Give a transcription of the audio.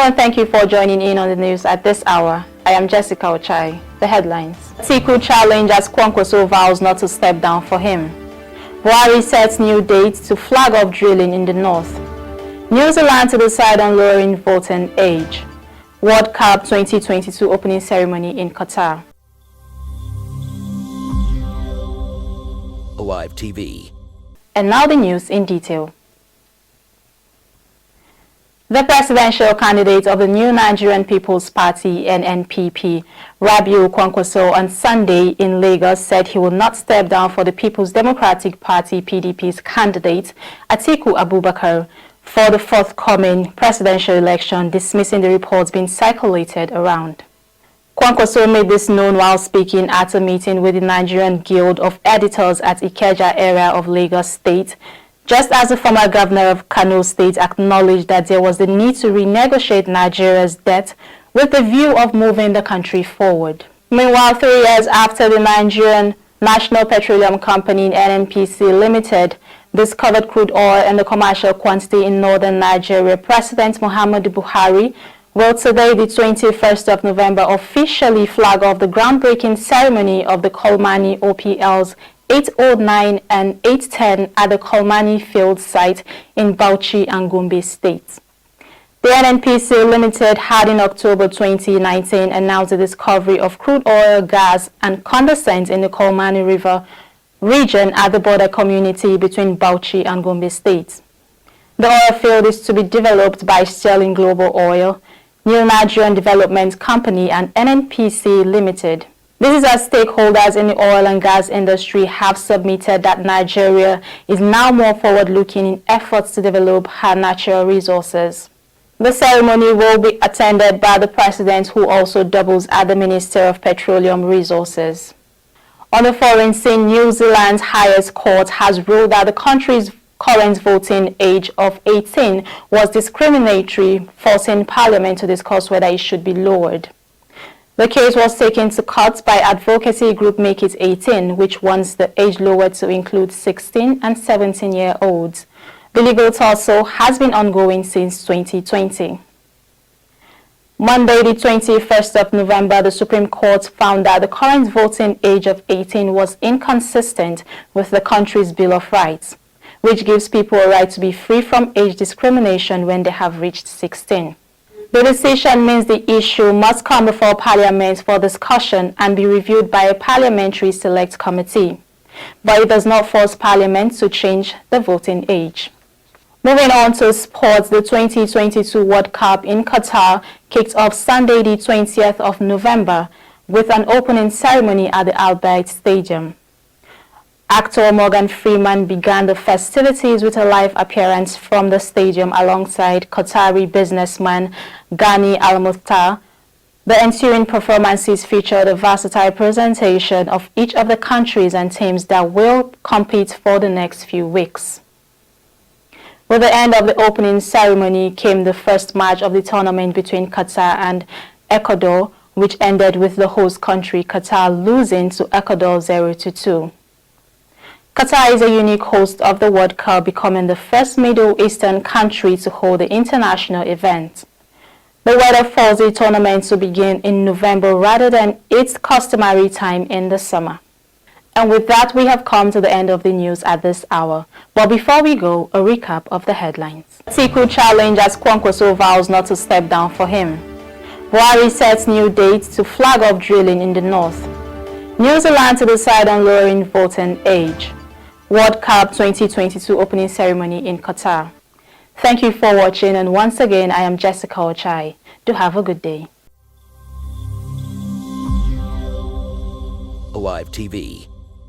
and thank you for joining in on the news at this hour. I am Jessica Ochai. The headlines. Atiku challenges Kwankwaso vows not to step down for him. Buhari sets new dates to flag off drilling in the north. New Zealand to decide on lowering voting age. World Cup 2022 opening ceremony in Qatar. Alive TV. And now the news in detail. The presidential candidate of the New Nigerian People's Party (NNPP), Rabiu Kwankwaso, on Sunday in Lagos said he will not step down for the People's Democratic Party (PDP's) candidate, Atiku Abubakar, for the forthcoming presidential election, dismissing the reports being circulated around. Kwankwaso made this known while speaking at a meeting with the Nigerian Guild of Editors at Ikeja area of Lagos State, just as the former governor of Kano State acknowledged that there was the need to renegotiate Nigeria's debt with the view of moving the country forward. Meanwhile, 3 years after the Nigerian National Petroleum Company (NNPC) Limited discovered crude oil in the commercial quantity in northern Nigeria, President Muhammadu Buhari will today, the 21st of November, officially flag off the groundbreaking ceremony of the Kolmani OPL's 809 and 810 at the Kolmani field site in Bauchi and Gombe states. The NNPC Limited had in October 2019 announced the discovery of crude oil, gas and condensate in the Kolmani River region at the border community between Bauchi and Gombe states. The oil field is to be developed by Sterling Global Oil, New Nigerian Development Company and NNPC Limited. This is as stakeholders in the oil and gas industry have submitted that Nigeria is now more forward-looking in efforts to develop her natural resources. The ceremony will be attended by the president, who also doubles as the Minister of Petroleum Resources. On the foreign scene, New Zealand's highest court has ruled that the country's current voting age of 18 was discriminatory, forcing Parliament to discuss whether it should be lowered. The case was taken to court by advocacy group Make It 18, which wants the age lowered to include 16 and 17-year-olds. The legal tussle has been ongoing since 2020. Monday, the 21st of November, the Supreme Court found that the current voting age of 18 was inconsistent with the country's Bill of Rights, which gives people a right to be free from age discrimination when they have reached 16. The decision means the issue must come before Parliament for discussion and be reviewed by a parliamentary select committee, but it does not force Parliament to change the voting age. Moving on to sports, the 2022 World Cup in Qatar kicked off Sunday, the 20th of November, with an opening ceremony at the Al Stadium. Actor Morgan Freeman began the festivities with a live appearance from the stadium alongside Qatari businessman Ghani Al Mukhtar. The ensuing performances featured a versatile presentation of each of the countries and teams that will compete for the next few weeks. With the end of the opening ceremony came the first match of the tournament between Qatar and Ecuador, which ended with the host country Qatar losing to Ecuador 0-2. Qatar is a unique host of the World Cup, becoming the first Middle Eastern country to hold the international event. The weather forced the tournament to begin in November rather than its customary time in the summer. And with that, we have come to the end of the news at this hour. But before we go, a recap of the headlines. Atiku challenges Kwankwaso vows not to step down for him. Buhari sets new dates to flag off drilling in the north. New Zealand to decide on lowering voting age. World Cup 2022 opening ceremony in Qatar. Thank you for watching, and once again, I am Jessica Ochai. Do have a good day. Alive TV.